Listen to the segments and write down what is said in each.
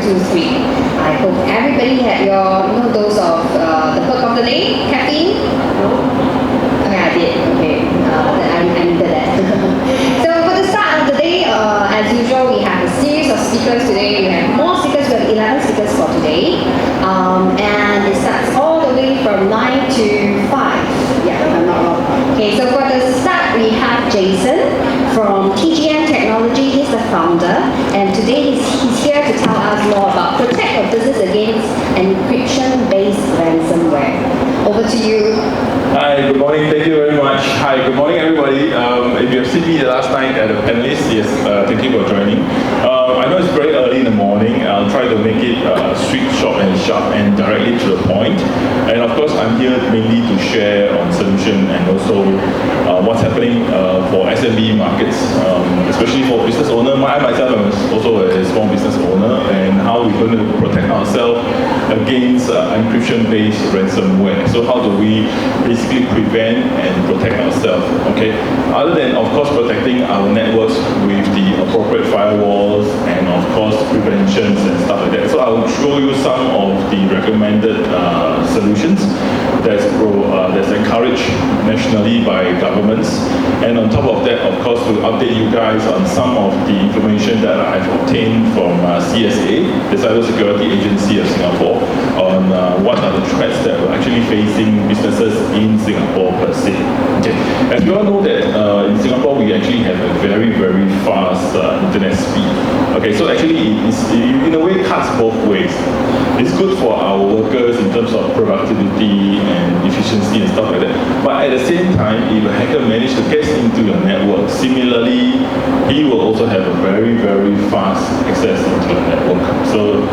2023. I hope everybody had your dose of the perk of the day, caffeine. No? Okay, I did. Okay, I needed that. So for the start of the day, as usual, we have a series of speakers today. We have more speakers. We have 11 speakers for today, and it starts all the way from 9 to 5. Yeah, if I'm not wrong. Okay, so for the start, we have Jason from TGN Technology. He's the founder, and today he's here to tell us more about protect your business against encryption-based ransomware. Over to you. Hi, good morning. Thank you very much. Hi, good morning, everybody. If you have seen me the last night at the panelist, yes, thank you for joining. I know it's very early in the morning. I'll try to make it sweet, short, and sharp, and directly to the point. And of course, I'm here mainly to share on solution and also what's happening for SMB markets, especially for business owner. I myself am also a small business owner, and how we're going to protect ourselves against encryption-based ransomware. So how do we basically prevent and protect ourselves? Okay. Other than of course protecting our networks with the appropriate firewalls and of course preventions and stuff like that. So I will show you some of the recommended solutions that's encouraged nationally by governments. And on top of that, of course, we'll update you guys on some of the information that I've obtained from CSA, the Cybersecurity Agency of Singapore, on what are the threats that we're actually facing businesses in Singapore per se. Okay. As we all know that in Singapore, we actually have a very, very fast internet speed. Okay, so actually it's, in a way, cuts both ways. It's good for our workers in terms of productivity and efficiency and stuff like that. But at the same time, if a hacker manages to get into your network, similarly, he will also have a very, very fast access into your network. So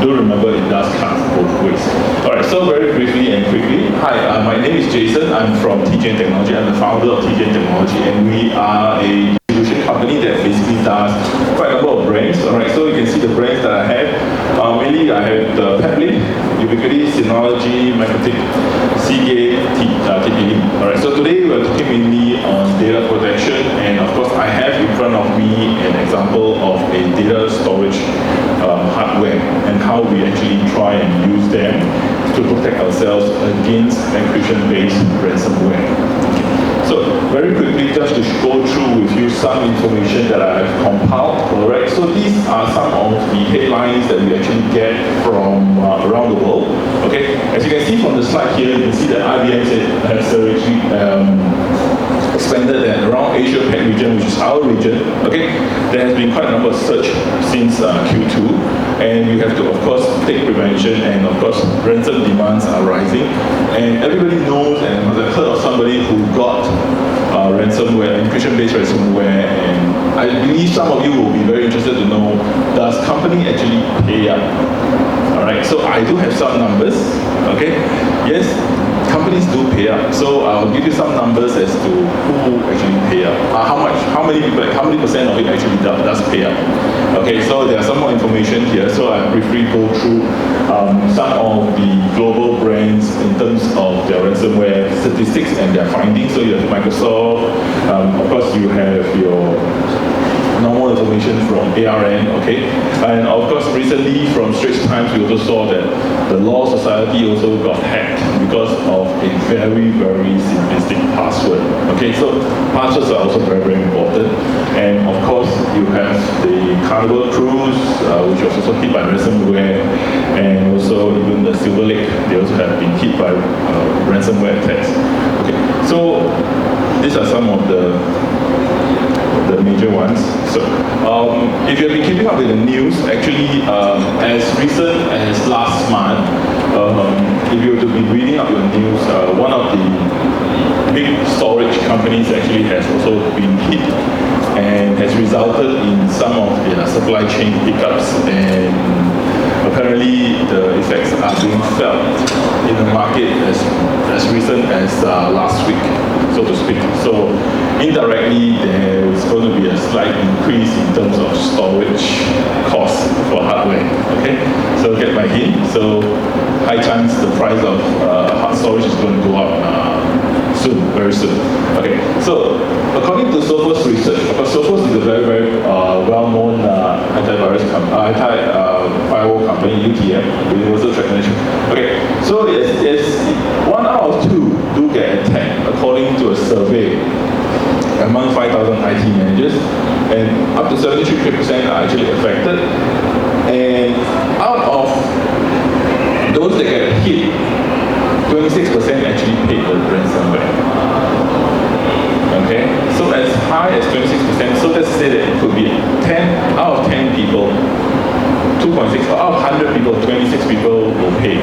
do remember it does cut both ways. Alright, so very briefly and quickly. Hi, my name is Jason. I'm from TGN Technology. I'm the founder of TGN Technology, and we are a solution company that basically does quite a number of brands. Alright, so you can see the brands that I have. Mainly I have the Peplink, Ubiquity, Synology, Microtik, Seagate, TP-Link. Alright, so today we're talking mainly on data protection, and of course I have in front of me an example of a data storage hardware and how we actually try and use them to protect ourselves against encryption-based ransomware. So very quickly, just to go through with you some information that I've compiled. Alright, so these are some of the headlines that we actually get from around the world. Okay, as you can see from the slide here, you can see that IBM has actually expanded that around Asia Pac region, which is our region. Okay, there has been quite a number of search since Q2, and you have to of course take prevention, and of course ransom demands are rising, and everybody knows and has heard of somebody who got ransomware, encryption-based ransomware, and I believe some of you will be very interested to know, does company actually pay up? Alright, so I do have some numbers. Okay, yes, companies do pay up. So I'll give you some numbers as to who actually pay up. How many percent of it actually does pay up? Okay, so there are some more information here. So I'll briefly go through some of the global brands in terms of their ransomware statistics and their findings. So you have Microsoft, of course you have your normal information from ARN, okay? And of course, recently from Straits Times, we also saw that the Law Society also got hacked because of a very, very simplistic password. Okay, so passwords are also very, very important. And of course, you have the Carnival Cruise, which was also hit by ransomware, and also even the Silver Lake, they also have been hit by ransomware attacks. Okay, so these are some of the major ones. So if you've been keeping up with the news, actually as recent as last month, if you were to be reading up your news, one of the big storage companies actually has also been hit and has resulted in some of their supply chain hiccups, and apparently the effects are being felt in the market as recent as last week, so to speak. So indirectly, there's going to be a slight increase in terms of storage costs for hardware. Okay, so get my hint. So high chance the price of hard storage is going to go up soon, very soon. Okay, so according to Sophos research, because Sophos is a very, very well-known anti-firewall UTM, Universal Threat Management. Okay, so it's 1 out of 2 do get attacked, according to a survey among 5,000 IT managers, and up to 73% are actually affected. And out of those that get hit, 26% actually paid the ransomware. Okay, so as high as 26%, so let's say that it could be 10 out of 10 people, 2.6, out of 100 people, 26 people will pay.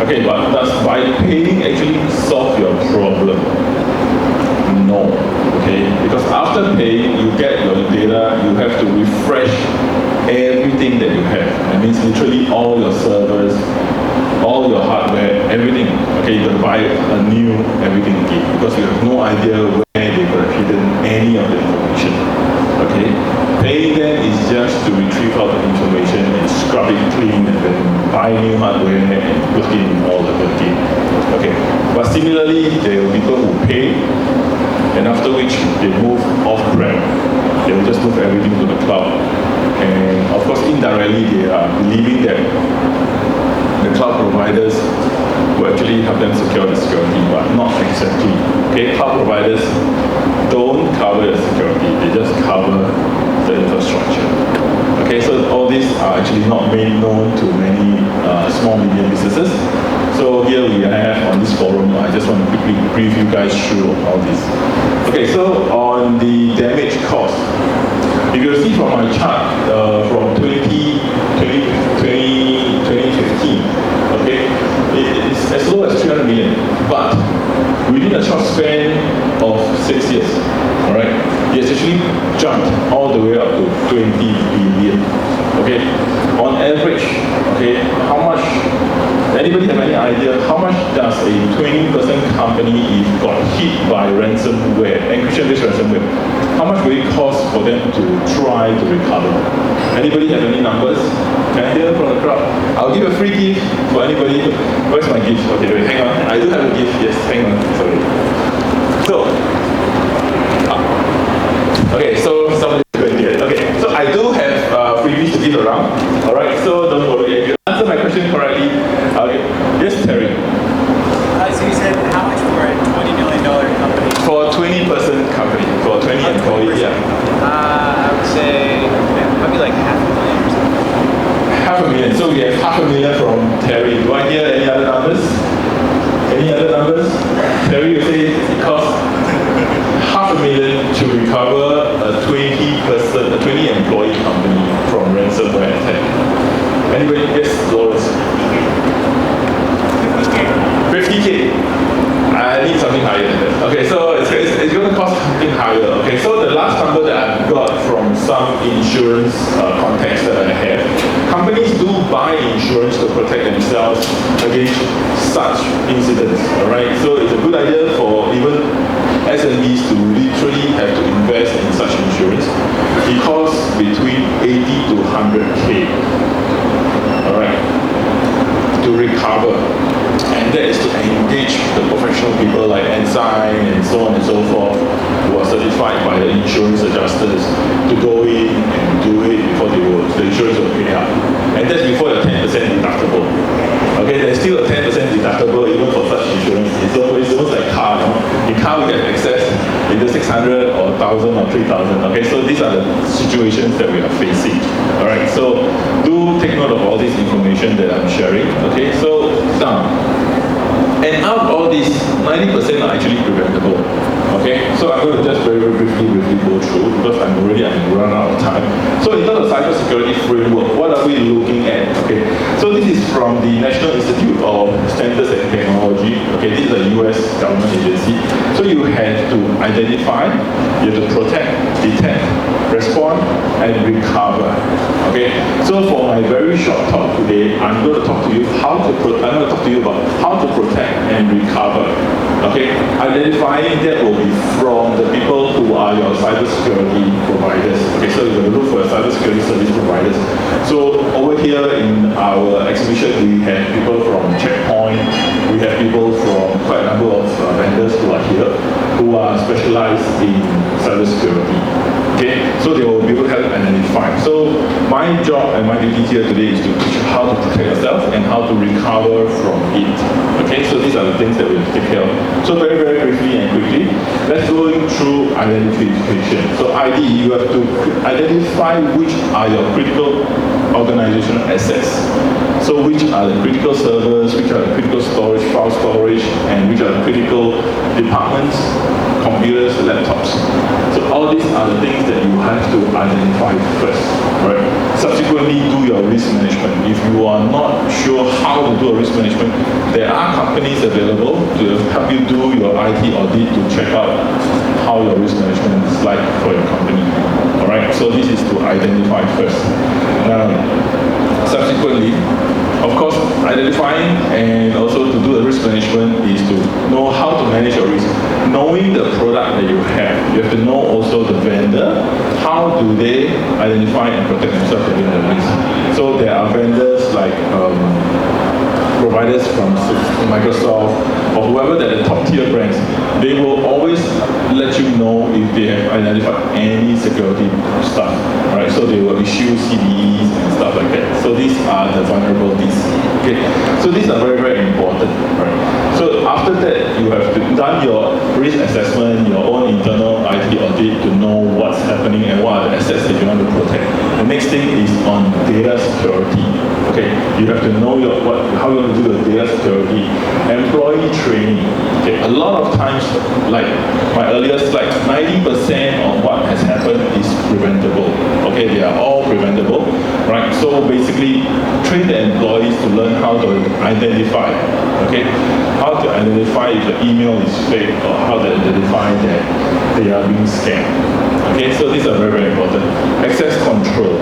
Okay, but does by paying actually solve your problem? No. Okay, because after paying, you get your data, you have to refresh everything that you have. That means literally all your servers, all your hardware, everything. Okay, you can buy a new everything again because you have no idea where they could have hidden any of the information. Okay, paying them is just to retrieve all the information and scrub it clean and then buy new hardware and plug in all the again. Okay, but similarly, there are people who pay, and after which they move off-prem. They will just move everything to the cloud. And of course, indirectly, they are believing that the cloud providers will actually help them secure the security, but not exactly. Okay, cloud providers don't cover the security, they just cover the infrastructure. Okay, so all these are actually not made known to many small, medium businesses. So here we have on this forum, I just want to quickly brief you guys through all this. Okay, so on the damage cost, if you see from my chart from 2015, okay, it's as low as 300 million, but within a short span of 6 years, all right, it's actually jumped all the way up to 20 billion. Okay, on average, okay, how much? Anybody have any idea how much does a 20% company, if got hit by ransomware, encryption-based ransomware, how much will it cost for them to try to recover? Anybody have any numbers? Can I hear from the crowd? I'll give a free gift for anybody. Where's my gift? Okay, wait, hang on. I do have a gift. Yes, hang on. Sorry. So, okay, so somebody going here. Okay, so I do have freebies to give around. All right, so don't worry. If you answer my question correctly, okay. Yes, Terry. So you said how much for a $20 million company? For a 20-person company, for a 20 employees, yeah. I would say probably like $500,000 or something. $500,000. So we have $500,000 from Terry. Do I hear any other numbers? Any other numbers? Terry, you say it costs $500,000 to recover a 20 employee company from ransomware attack. Anybody? Yes, Lawrence. 50K. I need something higher than that. Okay, so it's going to cost something higher. Okay, so the last number that I've got from some insurance contacts that I have, companies do buy insurance to protect themselves against such incidents. All right, so it's a good idea for even SMBs to literally have to invest in such insurance. It costs between 80 to 100K. All right, to recover. And that is to engage the professional people like Ensign and so on and so forth, who are certified by the insurance adjusters to go in and do it before the insurance will pay out. And that's before the 10% deductible. Okay, there's still a 10% deductible even for such insurance. It's almost like car, you know? In car we have access either 600 or 1,000 or 3,000. Okay, so these are the situations that we are facing. All right, so do take note of all this information that I'm sharing. Okay, so now, and out of all these, 90% are actually preventable. Okay, so I'm going to just very briefly go through because I'm run out of time. So in terms of cybersecurity framework, what are we looking at? Okay, so this is from the National Institute of Standards and Technology. Okay, this is a US government agency. So you have to identify, you have to protect, detect, respond, and recover. Okay, so for my very short talk today, I'm going to talk to you about how to protect and recover. Okay, identifying that will be from the people who are your cybersecurity providers. Okay, so you're going to look for your cybersecurity service providers. So over here in our exhibition, we have people from Checkpoint, we have people from quite a number of vendors who are here, who are specialized in cybersecurity. Okay, so they will be able to help identify. So my job and my duty here today is to teach you how to protect yourself and how to recover from it. Okay, so these are the things that we have to take care of. So very, very briefly and quickly, let's go through identification. So ID, you have to identify which are your critical organizational assets. So which are the critical servers, which are the critical storage, file storage, and which are the critical departments, computers, laptops. So all these are the things that you have to identify first, right? Subsequently, do your risk management. If you are not sure how to do a risk management, there are companies available to help you do your IT audit to check out how your risk management is like for your company. All right, so this is to identify first. Now, subsequently, of course, identifying and also to do the risk management is to know how to manage your risk. Knowing the product that you have to know also the vendor, how do they identify and protect themselves against the risk. So there are vendors like providers from Microsoft or whoever that are top tier brands. They will always let you know if they have identified any security stuff, right? So they will issue CVEs and stuff like that. So these are the vulnerabilities. Okay, so these are very, very important, right? So after that, you have done your risk assessment, your own internal IT audit to know what's happening and what are the assets that you want to protect. The next thing is on data security. Okay, you have to know how you want to do the data security. Employee training. Okay, a lot of times, like my earlier slide, 90% of what has happened is preventable. Okay, they are all preventable, right? So basically, train the employees to learn how to identify. Okay, how to identify if the email is fake or how to identify that they are being scammed. Okay, so these are very, very important. Access control.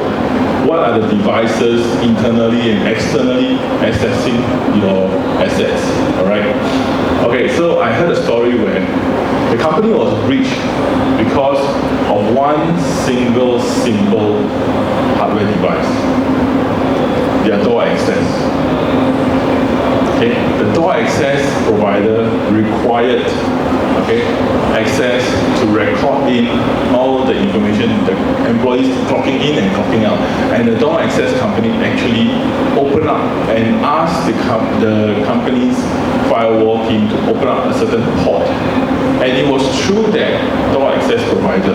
What are the devices internally and externally accessing your assets? All right. Okay, so I heard a story where the company was breached because of one single simple hardware device, their door access. Okay, the door access provider required access to record in all the information, the employees clocking in and clocking out. And the door access company actually opened up and asked the company's firewall team to open up a certain port. And it was through that door access provider,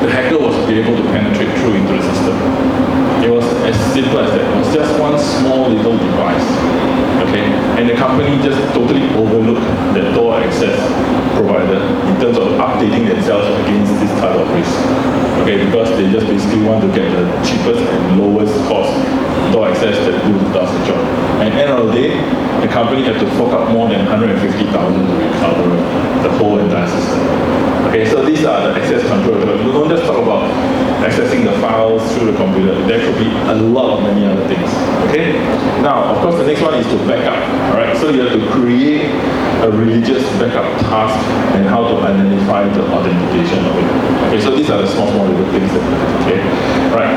the hacker was able to penetrate through into the system. It was as simple as that. It was just one small little device. Okay, and the company just totally overlooked the door access provider in terms of updating themselves against this type of risk. Okay, because they just basically want to get the cheapest and lowest cost door access that does the job. And at the end of the day, the company had to fork out more than $150,000 to recover the whole entire system. Okay, so these are the access control. We don't just talk about accessing the files through the computer. There could be a lot of many other things. Okay? Now, of course, the next one is to backup. Alright, so you have to create a religious backup task and how to identify the authentication of it. Okay, so these are the small little things that, okay? Right.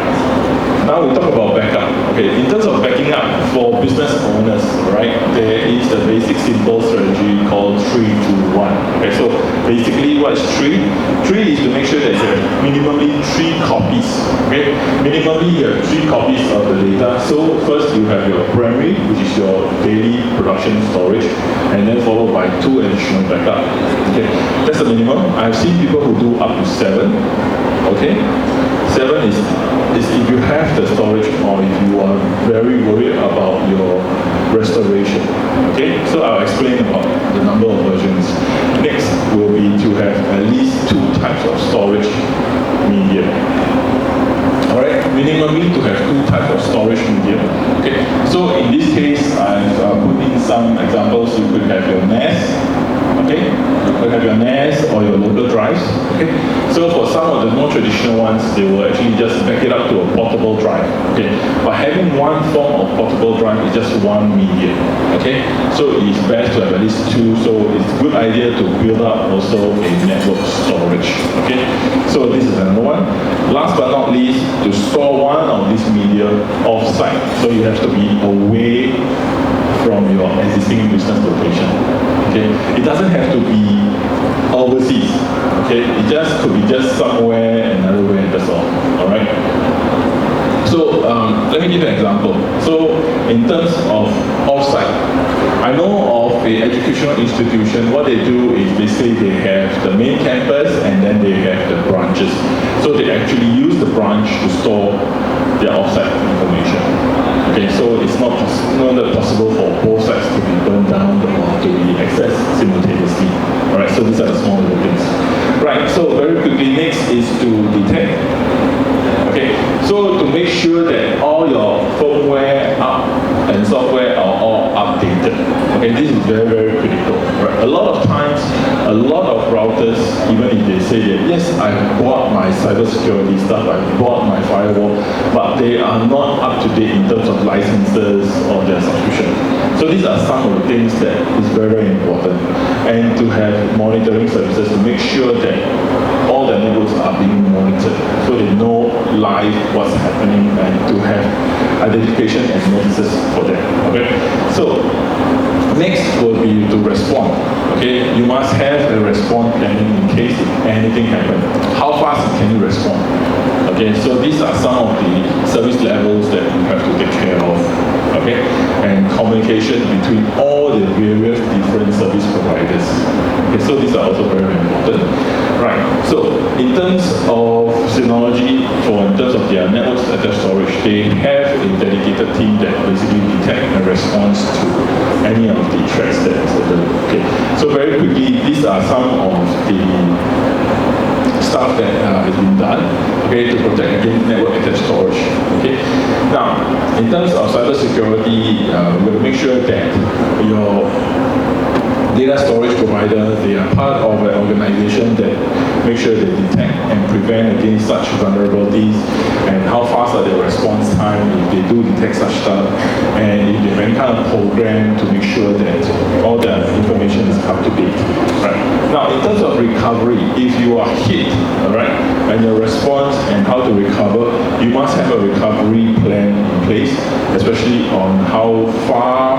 Now we talk about backup. Okay, in terms of backing up for business owners, right, there is a basic simple strategy called 3-2-1. Okay, so basically what is 3? 3 is to make sure that you have minimally 3 copies. Okay, minimally you have 3 copies of the data. So first you have your primary, which is your daily production storage, and then followed by 2 additional backup. Okay, that's the minimum. I've seen people who do up to 7. Okay, 7 is if you have the storage or if you are very worried about your restoration. Okay, so I'll explain about the number of versions. Next will be to have at least 2 types of storage medium. Alright, minimally to have 2 types of storage medium. Okay, so in this case, I've put in some examples. You could have your NAS. Okay, you could have your NAS or your local drives. Okay, so for some of the more traditional ones, they will actually just back it up to a portable drive. Okay, but having one form of portable drive is just one medium. Okay, so it's best to have at least 2. So it's a good idea to build up also a network storage. Okay, so this is another one. Last but not least, to store one of these media off-site. So you have to be away from your existing business location. Okay, it doesn't have to be overseas. Okay, it just could be just somewhere, another way, that's all. All right. So let me give you an example. So in terms of offsite, I know of an educational institution. What they do is basically they have the main campus and then they have the branches. So they actually use the branch to store their offsite information. Okay, so it's not possible for both sites to be burned down or to be accessed simultaneously. All right, so these are the small little things. Right, so very quickly, next is to detect. Okay, so to make sure that all your firmware and software are all updated. Okay, this is very, very critical. Right? A lot of times, a lot of routers, even if they say that, yes, I bought my cybersecurity stuff, I bought my firewall, but they are not up to date in terms of licenses or their subscription. So these are some of the things that is very, very important. And to have monitoring services to make sure that all the networks are being monitored so they know live what's happening and to have identification and notices for them. Okay, so next will be to respond. Okay, you must have a response planning in case anything happens. How fast can you respond? Okay, so these are some of the service levels that you have to take care of. Okay, and communication between all the various different service providers. Okay, so these are also very important. Right, so in terms of Synology, in terms of their networks attached storage, they have a dedicated team that basically detect and responds to any of the threats that is available. Okay, so very quickly, these are some of the stuff that has been done, okay, to protect against network attached storage. Okay, now in terms of cybersecurity, we're going to make sure that your data storage provider, they are part of an organization that make sure they detect and prevent against such vulnerabilities, and how fast are their response time if they do detect such stuff, and if they have any kind of program to make sure that all the information is up to date. Right. Now, in terms of recovery, if you are hit, all right, and your response and how to recover, you must have a recovery plan in place, especially on how far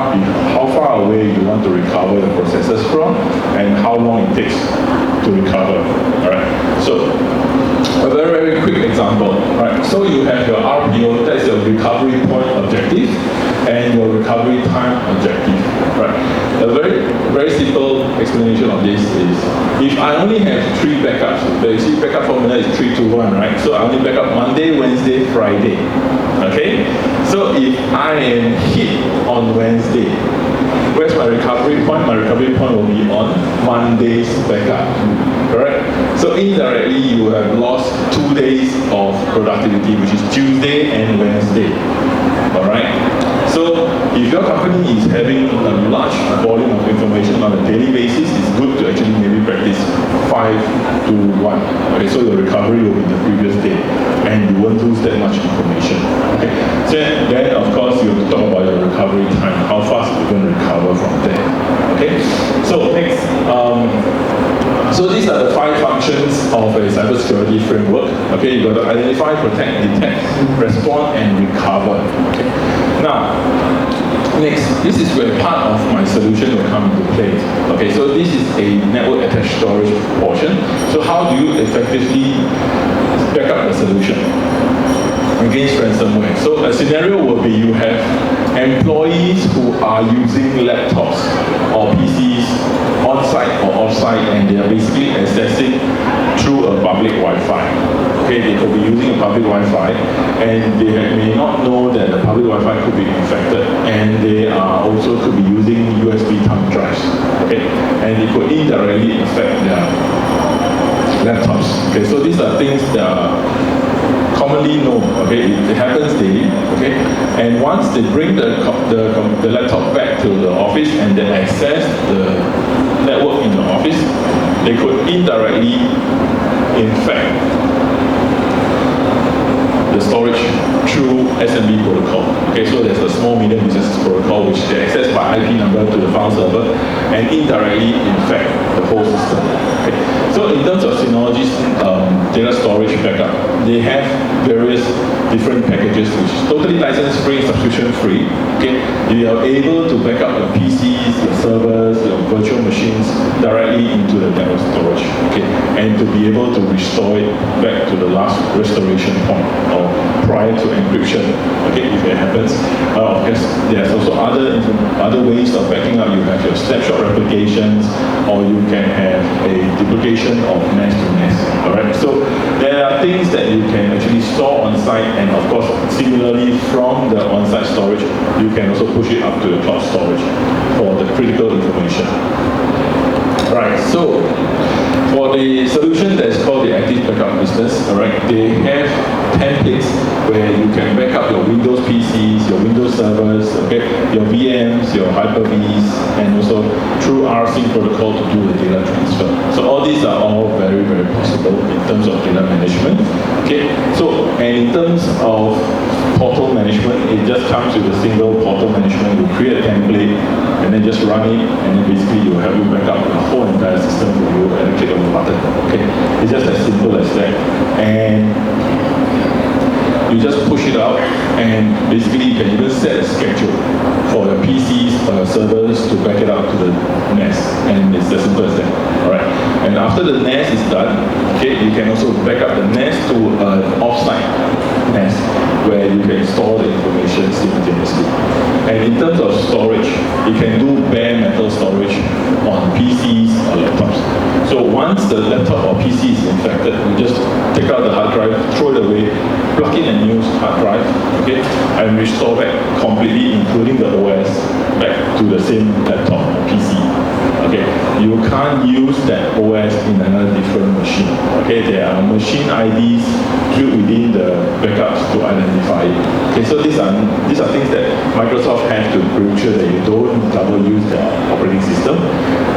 away you want to recover the processes from and how long it takes to recover. All right. So a very, very quick example. Right. So you have your RPO, that's your recovery point objective, and your recovery time objective. Right. A very, very simple explanation of this is if I only have 3 backups, but you see backup formula is 3, 2, 1, right? So I only backup Monday, Wednesday, Friday. Okay? So if I am hit on Wednesday, where's my recovery point? My recovery point will be on Monday's backup. Correct? So indirectly, you have lost 2 days of productivity, which is Tuesday and Wednesday. Alright? So if your company is having a large volume of information on a daily basis, it's good to actually maybe practice 5 to 1. Okay, so your recovery will be the previous day and you won't lose that much information. Okay. So then of course you have to talk about your recovery time, how fast you're going to recover from there. Okay. So next, so these are the 5 functions of a cybersecurity framework. Okay, you got to identify, protect, detect, respond, and recover. Okay. Now, next, this is where part of my solution will come into play. Okay, so this is a network attached storage portion. So how do you effectively back up the solution against ransomware? So a scenario will be you have employees who are using laptops or PCs on-site or off-site, and they are basically accessing through a public Wi-Fi. Okay, they could be using a public Wi-Fi, and they may not know that the public Wi-Fi could be infected, and they are also could be using USB thumb drives. Okay, and it could indirectly affect their laptops. Okay, so these are things that are commonly known. Okay, it happens daily. Okay, and once they bring the laptop back to the office and they access the network in the office, they could indirectly infect the storage through SMB protocol. Okay, so there's a small medium business protocol which they access by IP number to the file server and indirectly infect the whole system. Okay, so in terms of Synology's data storage backup, they have various different packages which is totally license-free, subscription-free. Okay, you are able to back up your PCs, your servers, your virtual machines directly into the network storage. Okay, and to be able to restore it back to the last restoration point or prior to encryption. Okay, if it happens. Of course, there's also other ways of backing up. You have your snapshot replications, or you can have a duplication of NAS to NAS. All right, so there are things that you can actually store on site, and of course, similarly from the on-site storage, you can also push it up to the cloud storage for the critical information. Right, so for the solution that is called the Active Backup Business, all right, they have templates where you can back up your Windows PCs, your Windows servers, okay, your VMs, your Hyper-Vs, and also through rsync protocol to do the data transfer. So all these are all very, very possible in terms of data management. Okay, so and in terms of portal management, it just comes with a single portal management. You create a template and then just run it, and then basically it will help you back up the whole entire system for you at a click of a button. Okay, it's just as simple as that. And you just push it out, and basically you can even set a schedule for your PCs or your servers to back it up to the NAS, and it's as simple as that. All right. And after the NAS is done, okay, you can also back up the NAS to an offsite NAS where you can store the information simultaneously. And in terms of storage, you can do bare metal storage on PCs or laptops. So once the laptop or PC is infected, you just take out the hard drive, throw it away, plug in a new hard drive, okay, and restore back completely, including the OS, back to the same laptop or PC. Okay, you can't use that OS in another different machine. Okay, there are machine IDs built within the backups to identify it. Okay, so these are things that Microsoft has to ensure that you don't double use their operating system.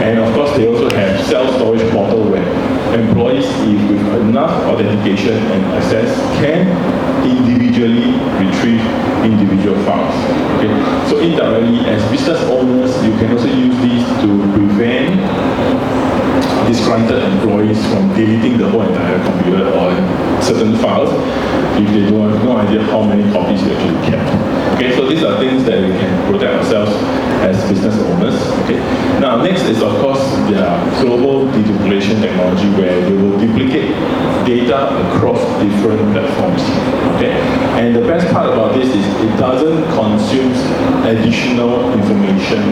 And of course, they also have self-storage portal where employees, with enough authentication and access, can individually retrieve individual files. Okay, so indirectly, as business owners, you can also use these to prevent disgruntled employees from deleting the whole entire computer or certain files if they don't have no idea how many copies you actually kept. Okay, so these are things that we can protect ourselves as business owners. Okay. Now, next is of course the global deduplication technology where you will duplicate data across different platforms. Okay, and the best part about this is it doesn't consume additional information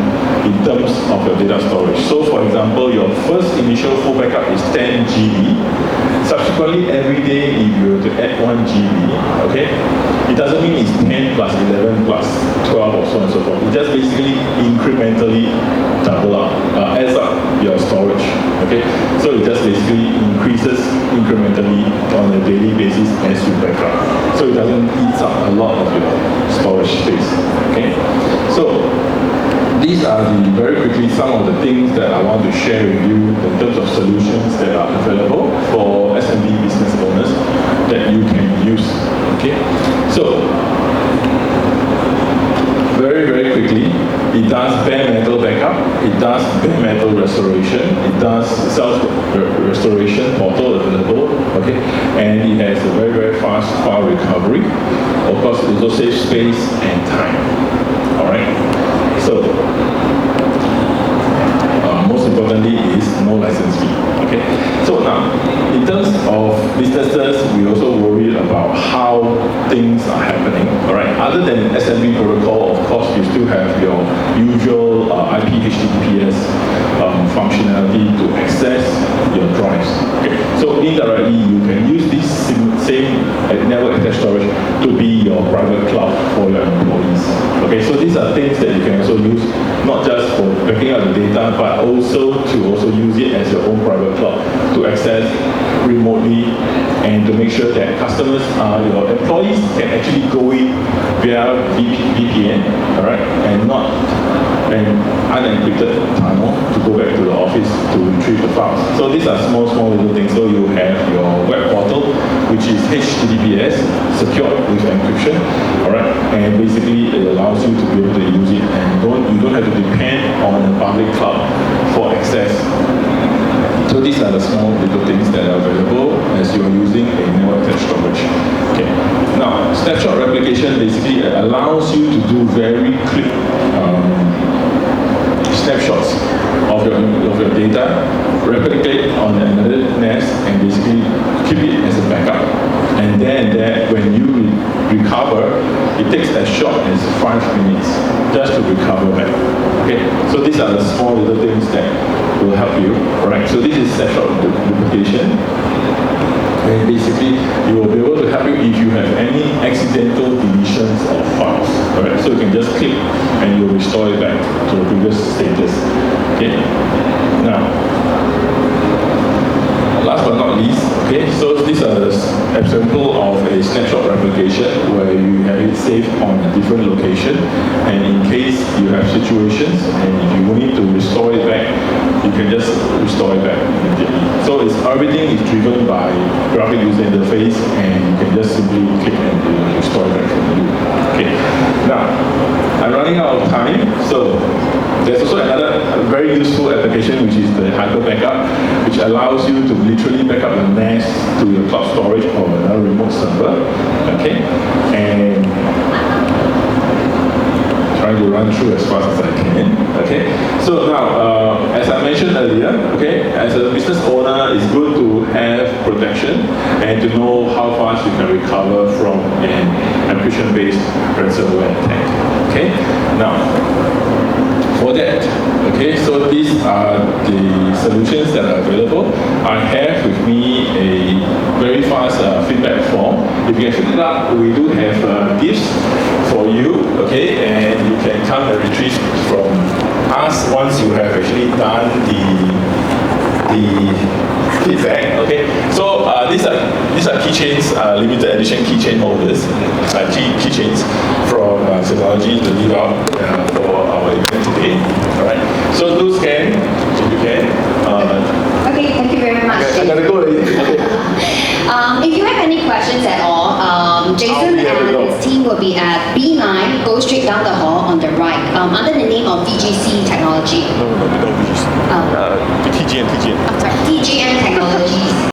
in terms of your data storage. So, for example, your first initial full backup is 10 GB. Subsequently, every day, if you were to add 1 GB, okay, it doesn't mean it's 10 plus 11 plus 12 or so on and so forth. It just basically incrementally double up, adds up your storage, okay? So it just basically increases incrementally on a daily basis as you back up. So it doesn't eat up a lot of your storage space, okay? So these are very quickly some of the things that I want to share with you in terms of solutions that are available for SMB business owners that you can use. Okay, so very, very quickly, it does bare metal backup, it does bare metal restoration, it does self-restoration portal available, okay, and it has a very, very fast file recovery. Of course, it also saves space and time. All right, so most importantly is no license fee. Okay, so now in terms of businesses, we also worry about how things are happening. All right, other than SMB protocol, of course, you still have your usual IP HTTPS functionality to access your drives. Okay, so indirectly you can use this same network attached storage to be your private cloud for your employees. Okay, so these are things that you can also use not just for backing up the data, but also to use it as your own private cloud to access remotely and to make sure that customers, your employees can actually go in via VPN, all right, and not an unencrypted tunnel to go back to the office to retrieve the files. So these are small little things. So you have your web portal, which is HTTPS, secured with encryption, all right, and basically it allows you to be able to use it, and you don't have to depend on the public cloud for access. So these are the small little things that are available as you are using a network attached storage. replication basically allows you to do very quick snapshots of your data, replicate on another NAS, and basically keep it as a backup. And then when you recover, it takes as short as 5 minutes just to recover back. Okay, so these are the small little things that will help you. Alright, so this is snapshot replication. And basically, it will be able to help you if you have any accidental deletions of files. Alright, so you can just click and you'll restore it back to the previous status. Okay, now, last but not least, okay, so these are the example of a snapshot replication where you have it saved on a different location, and in case you have situations and if you need to restore it back, you can just restore it back immediately. So everything is driven by graphic user interface, and you can just simply click and it will restore it back from you. Okay, now I'm running out of time, so there's also another very useful application, which is the hyper backup, which allows you to literally back up the NAS to your cloud storage or another remote server. Okay, and trying to run through as fast as I can. Okay, so now as I mentioned earlier, okay, as a business owner, it's good to have protection and to know how fast you can recover from an encryption-based ransomware attack. Okay, now for that, okay, so these are the solutions that are available. I have with me a very fast feedback form. If you can fill it up, we do have gifts for you, okay, and you can come and retrieve from us once you have actually done the feedback. Okay, so these are keychains, limited edition keychain holders, keychains from Synology to leave out for our event today. All right, so do scan if you can. Okay, thank you very much. I gotta go already. Okay. If you have any questions at all, Jason and his team will be at B9. Go straight down the hall on the right, under the name of VGC Technology. No, VGC. TGN. I'm sorry, TGN Technologies.